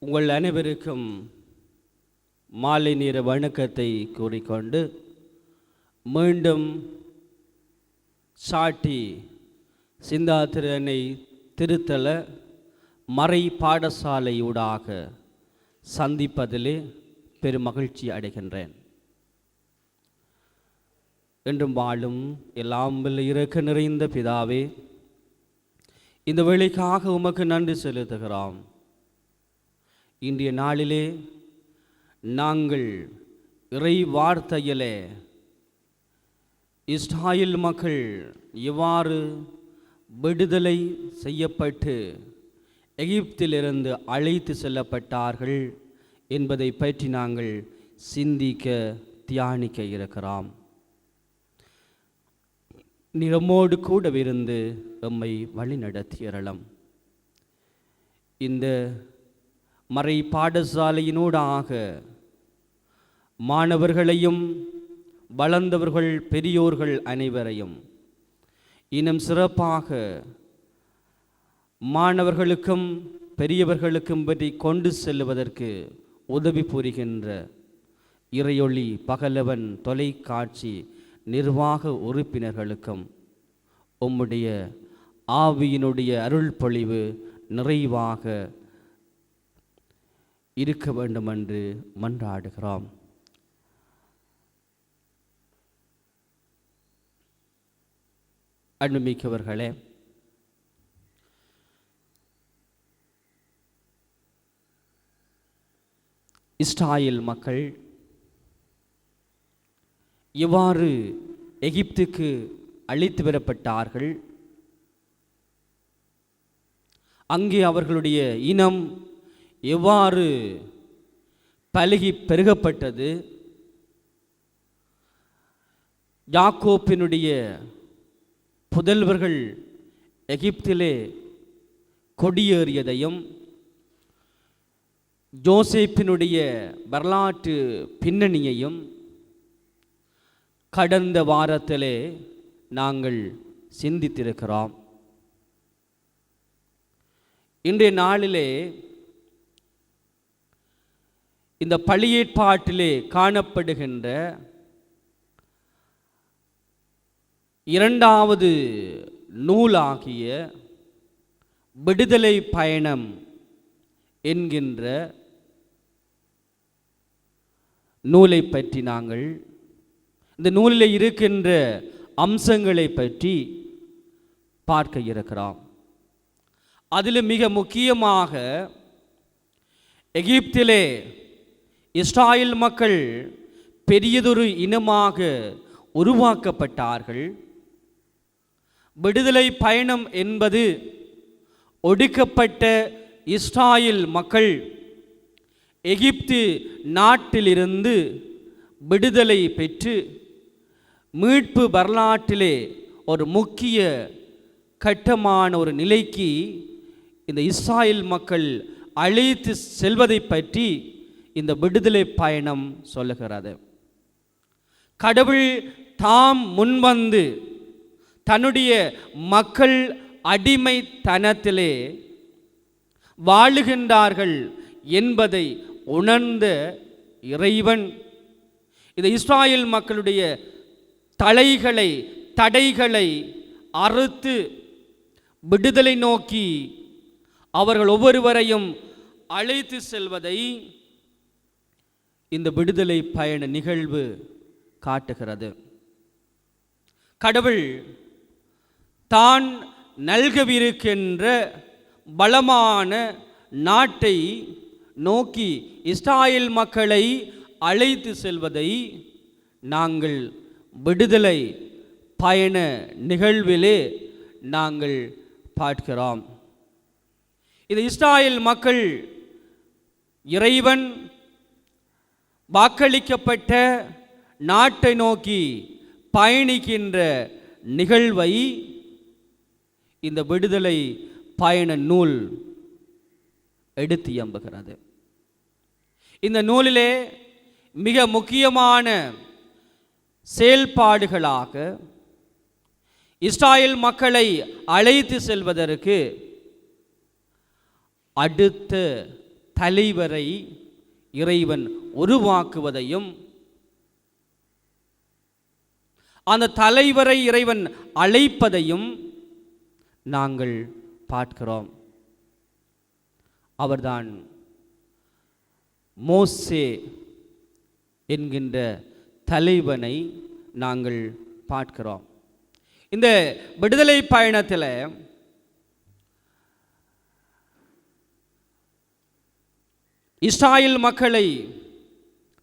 உங்கள் அனைவருக்கும் மாலை நேர வணக்கத்தை கூறிக்கொண்டு மீண்டும் சாட்டி சிந்தா திரு அன்னை திருத்தல மறை பாடசாலையூடாக சந்திப்பதிலே பெரும் மகிழ்ச்சி அடைகின்றேன். என்றும் வாழும் எல்லாம் வல்ல இரக்க நிறைந்த பிதாவே, இந்த வேளைக்காக உமக்கு நன்றி செலுத்துகிறோம். இன்றைய நாளிலே நாங்கள் இறை வார்த்தையிலே இஸ்ராயேல் மக்கள் எவ்வாறு விடுதலை செய்யப்பட்டு எகிப்திலிருந்து அழைத்து செல்லப்பட்டார்கள் என்பதை பற்றி நாங்கள் சிந்திக்க தியானிக்க இருக்கிறோம். நிறமோடு கூடவிருந்து எம்மை வழி நடத்தியறலாம். இந்த மறை பாடசாலையினூடாக மாணவர்களையும் வளர்ந்தவர்கள் பெரியோர்கள் அனைவரையும் இன்னும் சிறப்பாக மாணவர்களுக்கும் பெரியவர்களுக்கும் பற்றி கொண்டு செல்லுவதற்கு உதவி புரிகின்ற இறையொளி பகலவன் தொலைக்காட்சி நிர்வாக உறுப்பினர்களுக்கும் உம்முடைய ஆவியினுடைய அருள் பொழிவு நிறைவாக இருக்க வேண்டும் என்று மன்றாடுகிறோம். அன்புமிக்கவர்களே, இஸ்ராயேல் மக்கள் எவ்வாறு எகிப்துக்கு அழைத்து வரப்பட்டார்கள், அங்கே அவர்களுடைய இனம் எவ்வாறு பலுகி பெருகப்பட்டது, யாக்கோப்பினுடைய புதல்வர்கள் எகிப்திலே கொடியேறியதையும் யோசேப்பினுடைய வரலாற்று பின்னணியையும் கடந்த வாரத்திலே நாங்கள் சிந்தித்திருக்கிறோம். இன்றைய நாளிலே இந்த பழையேற்பாட்டிலே காணப்படுகின்ற இரண்டாவது நூலாகிய விடுதலை பயணம் என்கின்ற நூலை பற்றி நாங்கள் இந்த நூலில் இருக்கின்ற அம்சங்களை பற்றி பார்க்க இருக்கிறோம். அதில் மிக முக்கியமாக எகிப்திலே இஸ்ராயேல் மக்கள் பெரியதொரு இனமாக உருவாக்கப்பட்டார்கள். விடுதலை பயணம் என்பது ஒடுக்கப்பட்ட இஸ்ராயேல் மக்கள் எகிப்து நாட்டிலிருந்து விடுதலை பெற்று மீட்பு வரலாற்றிலே ஒரு முக்கிய கட்டமான ஒரு நிலைக்கு இந்த இஸ்ராயேல் மக்கள் அழைத்து செல்வதை பற்றி இந்த விடுதலை பயணம் சொல்லுகிறது. கடவுள் தாம் முன்வந்து தன்னுடைய மக்கள் அடிமைத்தனத்திலே வாழுகின்றார்கள் என்பதை உணர்ந்த இறைவன் இந்த இஸ்ராயேல் மக்களுடைய தடைகளை அறுத்து விடுதலை நோக்கி அவர்கள் ஒவ்வொருவரையும் அழைத்து செல்வதை இந்த விடுதலை பயண நிகழ்வு காட்டுகிறது. கடவுள் தான் நல்கவிருக்கின்ற பலமான நாட்டை நோக்கி இஸ்ராயேல் மக்களை அழைத்து செல்வதை நாங்கள் விடுதலை பயண நிகழ்விலே நாங்கள் பார்க்கிறோம். இந்த இஸ்ராயேல் மக்கள் இறைவன் வாக்களிக்கப்பட்ட நாட்டை நோக்கி பயணிக்கின்ற நிகழ்வை இந்த விடுதலை பயண நூல் எடுத்து எம்புகிறது. இந்த நூலிலே மிக முக்கியமான செயல்பாடுகளாக இஸ்ராயேல் மக்களை அழைத்து செல்வதற்கு அடுத்த தலைவரை இறைவன் உருவாக்குவதையும், அந்த தலைவரை இறைவன் அழைப்பதையும் நாங்கள் பார்க்கிறோம். அவர்தான் மோசே என்கின்ற தலைவனை நாங்கள் பார்க்கிறோம். இந்த விடுதலை பயணத்தில் இஸ்ராயேல் மக்களை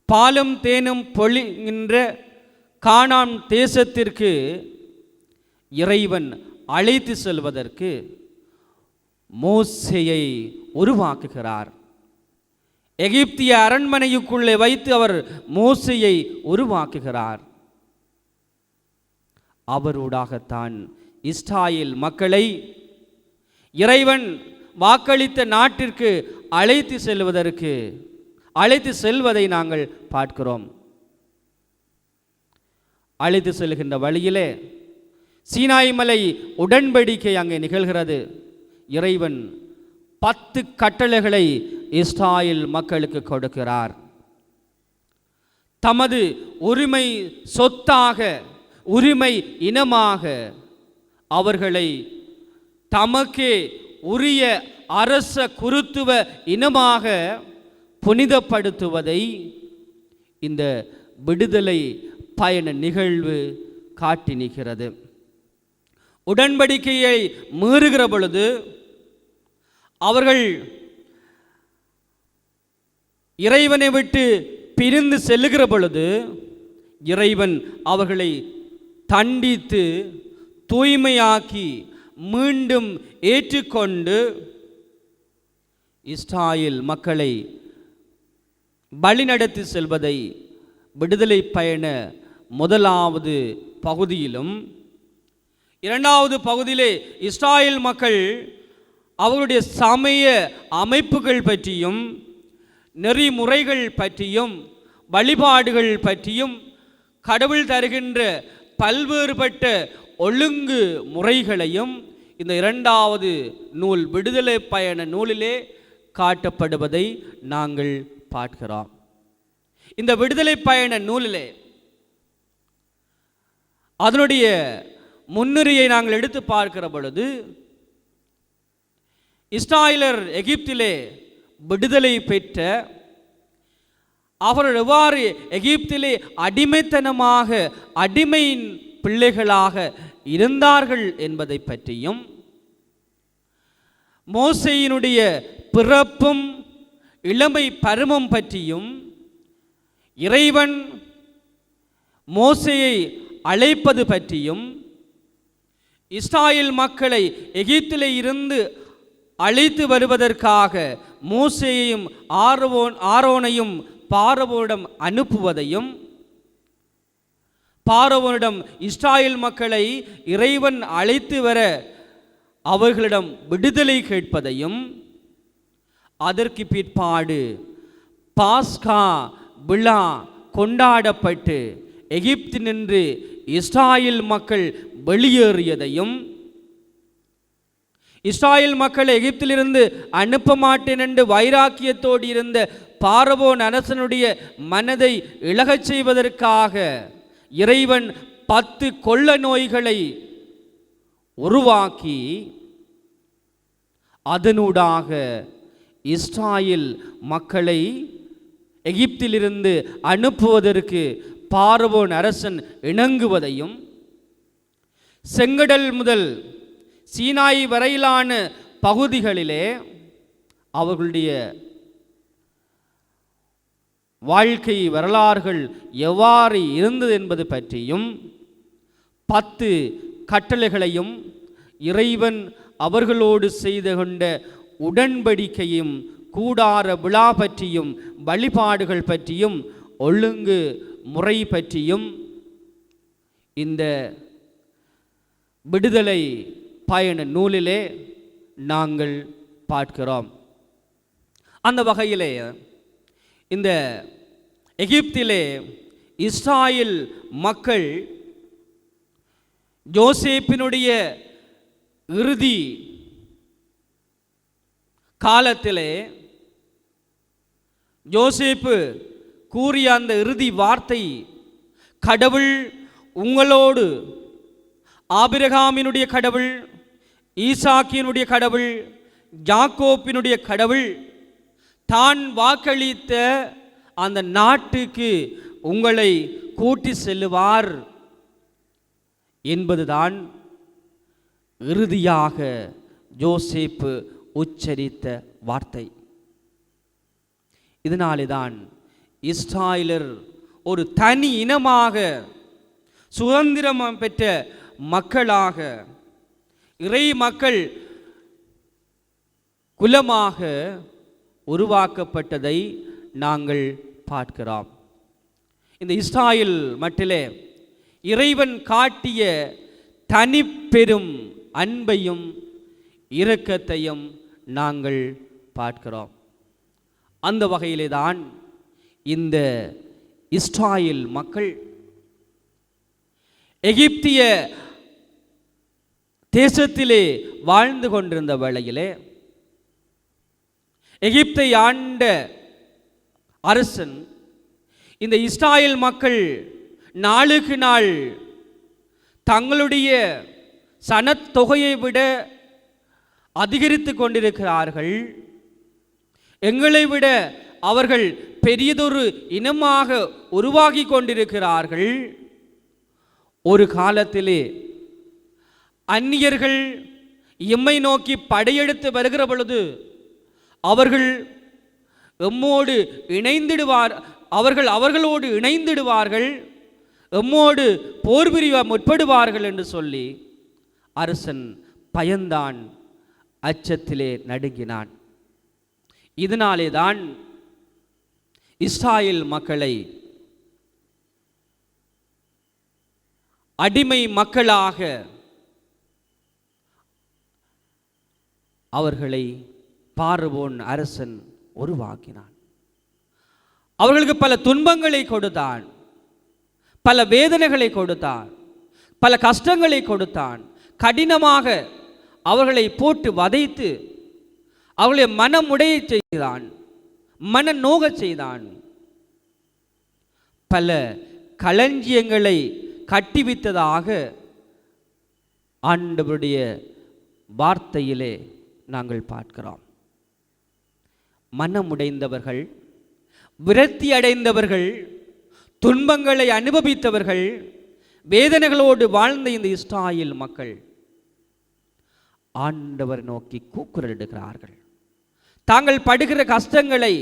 பாலும் தேனும் பொழிகின்ற கானான் தேசத்திற்கு இறைவன் அழைத்து செல்வதற்கு மோசேயை உருவாக்குகிறார். எகிப்திய அரண்மனைக்குள்ளே வைத்து அவர் மோசேயை உருவாக்குகிறார். அவரோடாகத்தான் இஸ்ராயேல் மக்களை இறைவன் வாக்களித்த நாட்டிற்கு அழைத்து செல்வதை நாங்கள் பார்க்கிறோம். அழைத்து செல்கின்ற வழியிலே சீனாய் மலை உடன்படிக்கை அங்கே நிகழ்கிறது. இறைவன் 10 கட்டளைகளை இஸ்ராயேல் மக்களுக்கு கொடுக்கிறார். தமது உரிமை சொத்தாக, உரிமை இனமாக அவர்களை தமக்கே உரிய அரச குருத்துவ இனமாக புனிதப்படுத்துவதை இந்த விடுதலை பயண நிகழ்வு காட்டி நிற்கிறது. உடன்படிக்கையை மீறுகிற பொழுது, அவர்கள் இறைவனை விட்டு பிரிந்து செல்லுகிற பொழுது, இறைவன் அவர்களை தண்டித்து தூய்மையாக்கி மீண்டும் ஏற்றுக்கொண்டு இஸ்ராயேல் மக்களை வழிநடத்தி செல்வதை விடுதலை பயண முதலாவது பகுதியிலும், இரண்டாவது பகுதியிலே இஸ்ராயேல் மக்கள் அவருடைய சமய அமைப்புகள் பற்றியும், நெறிமுறைகள் பற்றியும், வழிபாடுகள் பற்றியும், கடவுள் தருகின்ற பல்வேறுபட்ட ஒழுங்கு முறைகளையும் இந்த இரண்டாவது நூல் விடுதலை பயண நூலிலே காட்டப்படுவதை நாங்கள் பார்க்கிறோம். இந்த விடுதலை பயண நூலிலே அதனுடைய முன்னுரையை நாங்கள் எடுத்து பார்க்கிற பொழுது, இஸ்ராயேலர் எகிப்திலே விடுதலை பெற்ற அவர்கள் எவ்வாறு எகிப்திலே அடிமைத்தனமாக அடிமையின் பிள்ளைகளாக இருந்தார்கள் என்பதை பற்றியும், மோசேயினுடைய பிறப்பும் இளமை பருவம் பற்றியும், இறைவன் மோசேயை அழைப்பது பற்றியும், இஸ்ராயேல் மக்களை எகிப்திலே இருந்து அழைத்து வருவதற்காக மோசேயையும் ஆரோனையும் பார்வோனிடம் அனுப்புவதையும், பார்வோனிடம் இஸ்ராயேல் மக்களை இறைவன் அழைத்து வர அவர்களிடம் விடுதலை கேட்பதையும், அதற்கு பிற்பாடு பாஸ்கா விழா கொண்டாடப்பட்டு எகிப்து நின்று இஸ்ராயேல் மக்கள் வெளியேறியதையும், இஸ்ராயேல் மக்களை எகிப்திலிருந்து அனுப்ப மாட்டேன் என்று வைராக்கியத்தோடு இருந்த பார்வோன் அரசனுடைய மனதை இளகச் செய்வதற்காக இறைவன் 10 கொள்ள நோய்களை உருவாக்கி அதனூடாக இஸ்ராயேல் மக்களை எகிப்திலிருந்து அனுப்புவதற்கு பார்வோன் அரசன் இணங்குவதையும், செங்கடல் முதல் சீனாய் வரையிலான பகுதிகளிலே அவர்களுடைய வாழ்க்கை வரலாறுகள் எவ்வாறு இருந்தது என்பது பற்றியும், 10 கட்டளைகளையும், இறைவன் அவர்களோடு செய்து கொண்ட உடன்படிக்கையும், கூடார விழா பற்றியும், வழிபாடுகள் பற்றியும், ஒழுங்கு முறை பற்றியும் இந்த விடுதலை பயண நூலிலே நாங்கள் பார்க்கிறோம். அந்த வகையிலே இந்த எகிப்திலே இஸ்ராயேல் மக்கள் யோசேப்பினுடைய இறுதி காலத்திலே யோசேப்பு கூறிய அந்த இறுதி வார்த்தை, கடவுள் உங்களோடு, ஆபிரகாமினுடைய கடவுள், ஈசாக்கினுடைய கடவுள், யாக்கோப்பினுடைய கடவுள் தான் வாக்களித்த அந்த நாட்டுக்கு உங்களை கூட்டி செல்லுவார் என்பதுதான் இறுதியாக யோசேப்பு உச்சரித்த வார்த்தை. இதனாலேதான் இஸ்ராயலர் ஒரு தனி இனமாக, சுதந்திரம் பெற்ற மக்களாக, இறை மக்கள் குலமாக உருவாக்கப்பட்டதை நாங்கள் பார்க்கிறோம். இந்த இஸ்ராயல் மட்டிலே இறைவன் காட்டிய தனிப்பெரும் அன்பையும் இரக்கத்தையும் நாங்கள் பார்க்கிறோம். அந்த வகையிலே தான் இந்த இஸ்ராயல் மக்கள் எகிப்திய தேசத்திலே வாழ்ந்து கொண்டிருந்த வேளையிலே எகிப்தை ஆண்ட அரசன் இந்த இஸ்ராயல் மக்கள் நாளுக்கு நாள் தங்களுடைய சனத்தொகையை விட அதிகரித்து கொண்டிருக்கிறார்கள், எங்களை விட அவர்கள் பெரியதொரு இனமாக உருவாகி கொண்டிருக்கிறார்கள். ஒரு காலத்திலே அந்நியர்கள் எம்மை நோக்கி படையெடுத்து வருகிற பொழுது அவர்கள் எம்மோடு இணைந்திடுவார், அவர்களோடு இணைந்திடுவார்கள், எம்மோடு போர் புரிய முற்படுவார்கள் என்று சொல்லி அரசன் பயந்தான், அச்சத்திலே நடுங்கினான். இதனாலே தான் இஸ்ராயல் மக்களை அடிமை மக்களாக அவர்களை பார்வோன் அரசன் உருவாக்கினான். அவர்களுக்கு பல துன்பங்களை கொடுத்தான், பல வேதனைகளை கொடுத்தான், பல கஷ்டங்களை கொடுத்தான். கடினமாக அவர்களை போட்டு வதைத்து அவர்களை மனமுடைய செய்தான், மன நோக செய்தான். பல களஞ்சியங்களை கட்டிவித்ததாக ஆண்டவருடைய வார்த்தையிலே நாங்கள் பார்க்கிறோம். மனமுடைந்தவர்கள், விரக்தி அடைந்தவர்கள், துன்பங்களை அனுபவித்தவர்கள், வேதனைகளோடு வாழ்ந்த இந்த இஸ்ராயல் மக்கள் ஆண்டவர் நோக்கி கூக்குரலிடுகிறார்கள். தாங்கள் படுகிற கஷ்டங்களை,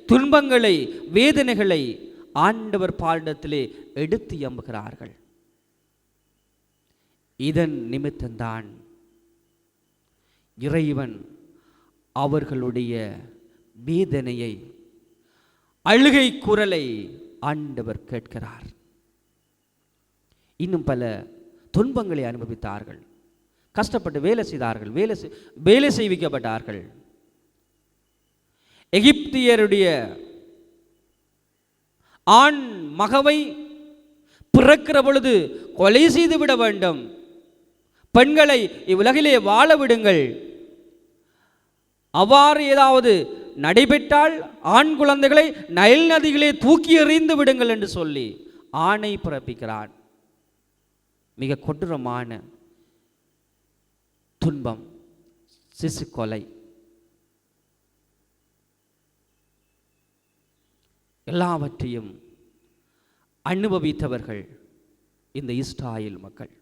துன்பங்களை, வேதனைகளை ஆண்டவர் பாடத்திலே எடுத்து எம்புகிறார்கள். இதன் நிமித்தம்தான் இறைவன் அவர்களுடைய வேதனையை, அழுகை குரலை ஆண்டவர் கேட்கிறார். இன்னும் பல துன்பங்களை அனுபவித்தார்கள், கஷ்டப்பட்டு வேலை செய்தார்கள், வேலை செய்விக்கப்பட்டார்கள். எகிப்தியருடைய ஆண் மகவை பிறக்கிற பொழுது கொலை செய்து விட வேண்டும், பெண்களை இவ்வுலகிலே வாழ விடுங்கள், அவ்வாறு ஏதாவது நடைபெற்றால் ஆண் குழந்தைகளை நைல் நதிகளே தூக்கி எறிந்து விடுங்கள் என்று சொல்லி ஆணை பிறப்பிக்கிறான். மிக கொடூரமான துன்பம், சிசு கொலை. எல்லாவற்றையும் அனுபவித்தவர்கள் இந்த இஸ்ராயல் மக்கள்.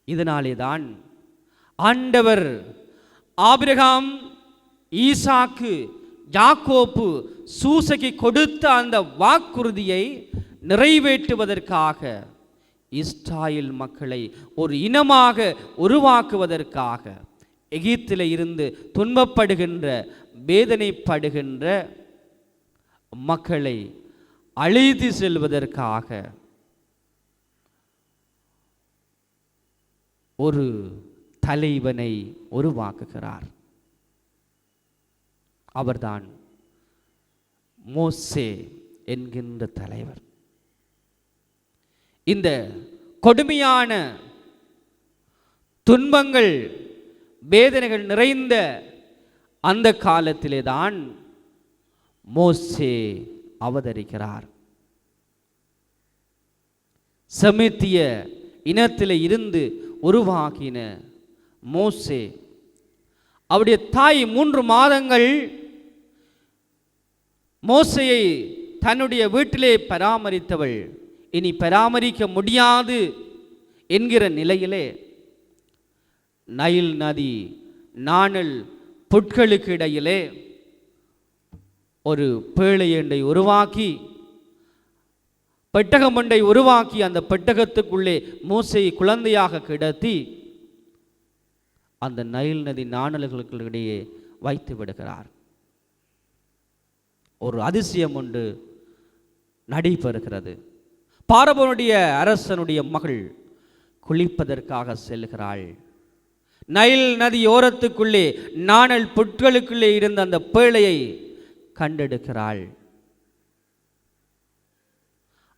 இதனாலே தான் ஆண்டவர் ஆபிரகாம், ஈசாக்கு, யாக்கோப்பு, சூசைக்கு கொடுத்த அந்த வாக்குறுதியை நிறைவேற்றுவதற்காக, இஸ்ராயல் மக்களை ஒரு இனமாக உருவாக்குவதற்காக, எகிப்திலே இருந்து துன்பப்படுகின்ற, வேதனைப்படுகின்ற மக்களை அழைத்து செல்வதற்காக ஒரு தலைவனை உருவாக்குகிறார். அவர்தான் மோசே என்கின்ற தலைவர். இந்த கொடுமையான துன்பங்கள், வேதனைகள் நிறைந்த அந்த காலத்திலே தான் மோசே அவதரிக்கிறார். செமித்திய இனத்திலே இருந்து உருவாக்கின மோசே, அவருடைய தாய் 3 மாதங்கள் மோசேயை தன்னுடைய வீட்டிலே பராமரித்தவள் இனி பராமரிக்க முடியாது என்கிற நிலையிலே நைல் நதி நாணல் புட்களுக்கு இடையிலே ஒரு பேழையண்டை உருவாக்கி, பெட்டகம் ஒன்றை உருவாக்கி, அந்த பெட்டகத்துக்குள்ளே மோசேயை குழந்தையாக கிடத்தி அந்த நைல் நதி நாணல்களுக்கு இடையே வைத்து விடுகிறார். ஒரு அதிசயம் ஒன்று நடைபெறுகிறது. பார்வோனுடைய அரசனுடைய மகள் குளிப்பதற்காக செல்கிறாள். நைல் நதி ஓரத்துக்குள்ளே நாணல் புட்களுக்குள்ளே இருந்த அந்த பேழையை கண்டெடுக்கிறாள்.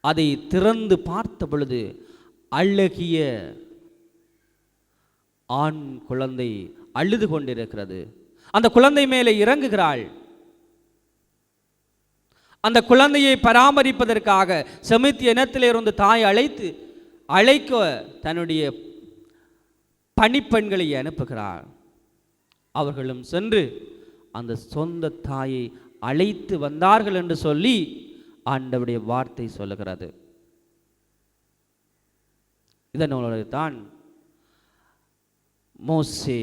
அதை திறந்து பார்த்த பொழுது அழகிய ஆண் குழந்தை அழுது கொண்டிருக்கிறது. அந்த குழந்தை மேலே இறங்குகிறாள். அந்த குழந்தையை பராமரிப்பதற்காக செமித்திய இனத்திலிருந்து தாய் அழைக்க தன்னுடைய பணிப்பெண்களை அனுப்புகிறார். அவர்களும் சென்று அந்த சொந்த தாயை அழைத்து வந்தார்கள் என்று சொல்லி ஆண்டவருடைய வார்த்தை சொல்லுகிறது. இதனோடு தான் மோசே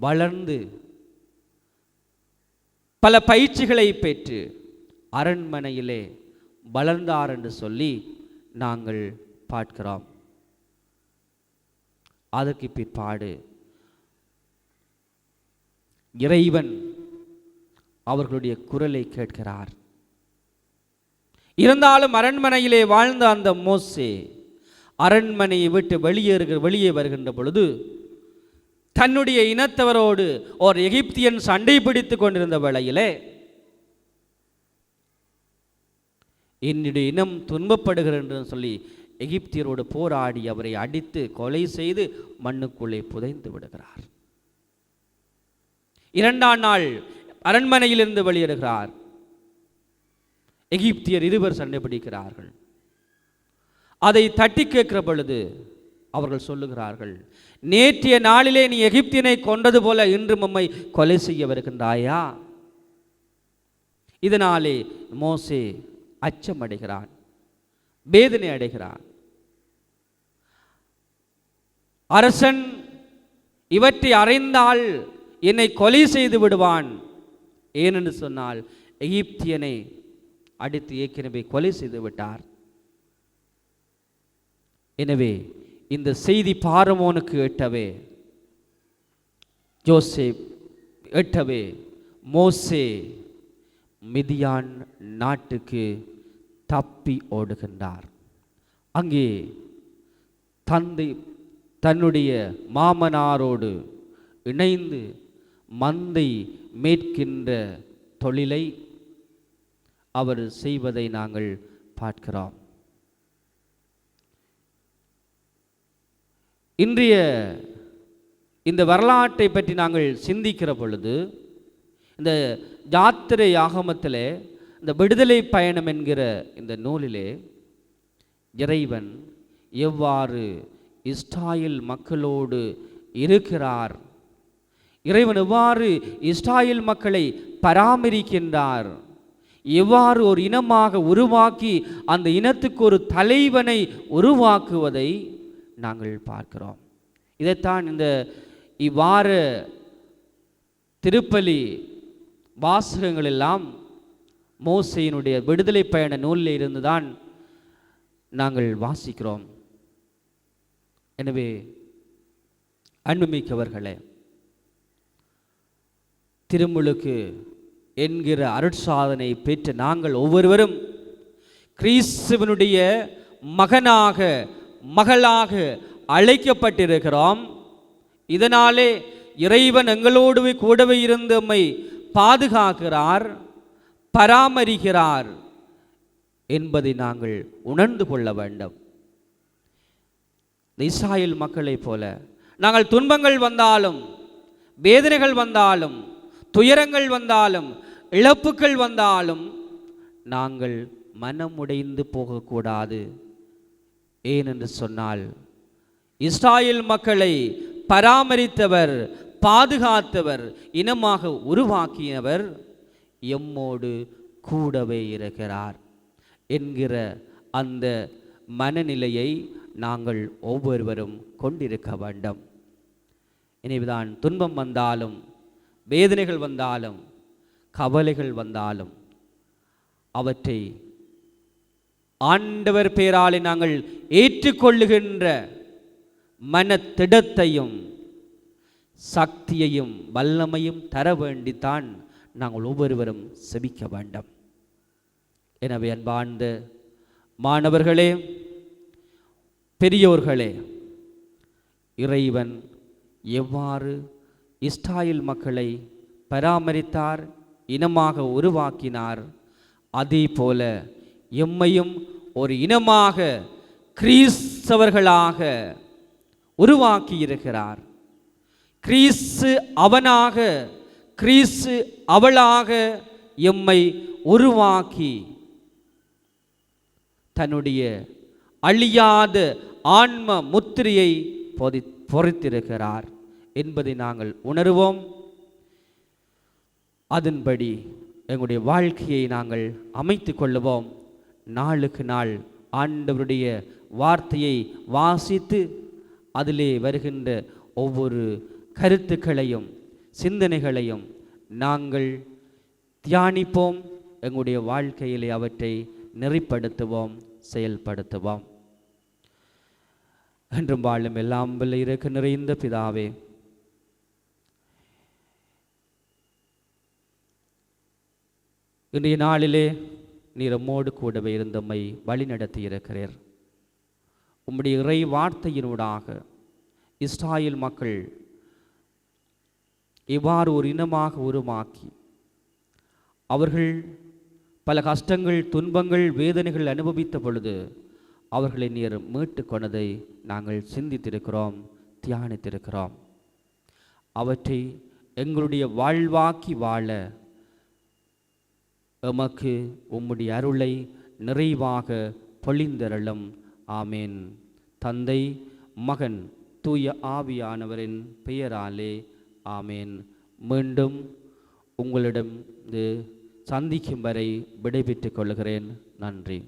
வளர்ந்து பல பயிற்சிகளை பெற்று அரண்மனையிலே வளர்ந்தார் என்று சொல்லி நாங்கள் பார்க்கிறோம். அதற்கு பிற்பாடு இறைவன் அவர்களுடைய குரலை கேட்கிறார். இருந்தாலும் அரண்மனையிலே வாழ்ந்த அந்த மோசே அரண்மனையை விட்டு வெளியே வருகின்ற பொழுது தன்னுடைய இனத்தவரோடு ஒரு எகிப்தியன் சண்டை பிடித்துக் கொண்டிருந்த வேளையிலே, என்னுடைய இனம் துன்பப்படுகிறது என்று சொல்லி எகிப்தியரோடு போராடி அவரை அடித்து கொலை செய்து மண்ணுக்குள்ளே புதைந்து விடுகிறார். 2ஆம் நாள் அரண்மனையிலிருந்து வெளியேறுகிறார். எகிப்தியர் 2 சண்டை பிடிக்கிறார்கள். அதை தட்டி கேட்கிற பொழுது அவர்கள் சொல்லுகிறார்கள், நேற்றைய நாளிலே நீ எகிப்தியனை கொண்டது போல இன்று நம்மை கொலை செய்ய வருகின்றாயா? இதனாலே மோசே அச்சம் அடைகிறான், வேதனை அடைகிறான். அரசன் இவற்றை அறிந்தால் என்னை கொலை செய்து விடுவான். ஏனென்று சொன்னால் எகிப்தியனை அடித்து ஏற்கனவே கொலை செய்து விட்டார். எனவே இந்த செய்தி பார்வோனுக்கு எட்டவே மோசே மிதியான் நாட்டுக்கு தப்பி ஓடுகின்றார். அங்கே தன்னுடைய மாமனாரோடு இணைந்து மந்தை மேற்கின்ற தொழிலை அவர் செய்வதை நாங்கள் பார்க்கிறோம். இன்றைய இந்த வரலாற்றை பற்றி நாங்கள் சிந்திக்கிற பொழுது, இந்த யாத்திரை ஆகமத்திலே இந்த விடுதலை பயணம் என்கிற இந்த நூலிலே இறைவன் எவ்வாறு இஸ்ராயேல் மக்களோடு இருக்கிறார், இறைவன் எவ்வாறு இஸ்ராயேல் மக்களை பராமரிக்கின்றார், எவ்வாறு ஒரு இனமாக உருவாக்கி அந்த இனத்துக்கு ஒரு தலைவனை உருவாக்குவதை நாங்கள் பார்க்கிறோம். இதைத்தான் இந்த இவ்வாற திருப்பலி வாசகங்கள் எல்லாம் மோசேயினுடைய விடுதலை பயண நூலில் இருந்துதான் நாங்கள் வாசிக்கிறோம். எனவே அன்புமிக்கவர்களே, திருமுழுக்கு என்கிற அருட்சாதனை பெற்ற நாங்கள் ஒவ்வொருவரும் கிறிஸ்துவனுடைய மகனாக மகளாக அழைக்கப்பட்டிருக்கிறோம். இதனாலே இறைவன் எங்களோடு கூடவே இருந்து நம்மை பாதுகாக்கிறார், பராமரிக்கிறார் என்பதை நாங்கள் உணர்ந்து கொள்ள வேண்டும். இஸ்ராயேல் மக்களைப் போல நாங்கள் துன்பங்கள் வந்தாலும், வேதனைகள் வந்தாலும், துயரங்கள் வந்தாலும் இழப்புகள் வந்தாலும் நாங்கள் மனமுடைந்து போகக்கூடாது. ஏனென்று சொன்னால் இஸ்ராயேல் மக்களை பராமரித்தவர், பாதுகாத்தவர், இனமாக உருவாக்கியவர் எம்மோடு கூடவே இருக்கிறார் என்கிற அந்த மனநிலையை நாங்கள் ஒவ்வொருவரும் கொண்டிருக்க வேண்டும். எனவேதான் துன்பம் வந்தாலும், வேதனைகள் வந்தாலும், கவலைகள் வந்தாலும் அவற்றை ஆண்டவர் பேராலே நாங்கள் ஏற்றுக்கொள்ளுகின்ற மனத்திடத்தையும் சக்தியையும் வல்லமையும் தர வேண்டித்தான் நாங்கள் ஒவ்வொருவரும் செபிக்க வேண்டும். எனவே அன்பார்ந்த மாணவர்களே, பெரியோர்களே, இறைவன் எவ்வாறு இஸ்ராயேல் மக்களை பராமரித்தார், இனமாக உருவாக்கினார், அதே போல எம்மையும் ஒரு இனமாக கிறிஸ்தவர்களாக உருவாக்கி இருக்கிறார். கிறிஸ்து அவனாக, கிறிஸ்து அவளாக எம்மை உருவாக்கி தன்னுடைய அழியாத ஆன்ம முத்திரையை பொறித்திருக்கிறார் என்பதை நாங்கள் உணர்வோம். அதன்படி எங்களுடைய வாழ்க்கையை நாங்கள் அமைத்து கொள்ளுவோம். நாளுக்கு நாள் ஆண்டவருடைய வார்த்தையை வாசித்து அதிலே வருகின்ற ஒவ்வொரு கருத்துக்களையும் சிந்தனைகளையும் நாங்கள் தியானிப்போம். எங்களுடைய வாழ்க்கையிலே அவற்றை நெறிப்படுத்துவோம், செயல்படுத்துவோம். என்றும் வாழும் எல்லாம் வல்ல இரக்க நிறைந்த பிதாவே, இன்றைய நாளிலே நீர் நம்மோடு கூடவே இருந்தம்மை வழி நடத்தி இருக்கிறீர். உம்முடைய இறை வார்த்தையினூடாக இஸ்ராயேல் மக்கள் இவ்வாறு ஒரு இனமாக உருவாக்கி அவர்கள் பல கஷ்டங்கள், துன்பங்கள், வேதனைகள் அனுபவித்த பொழுது அவர்களை நீர் மீட்டு கொண்டதை நாங்கள் சிந்தித்திருக்கிறோம், தியானித்திருக்கிறோம். அவற்றை எங்களுடைய வாழ்வாக்கி வாழ எமக்கு உம்முடைய அருளை நிறைவாக பொழிந்தருளும். ஆமேன். தந்தை, மகன், தூய ஆவியானவரின் பெயராலே ஆமேன். மீண்டும் உங்களிடம் சந்திக்கும் வரை விடைபெற்றுக் கொள்கிறேன். நன்றி.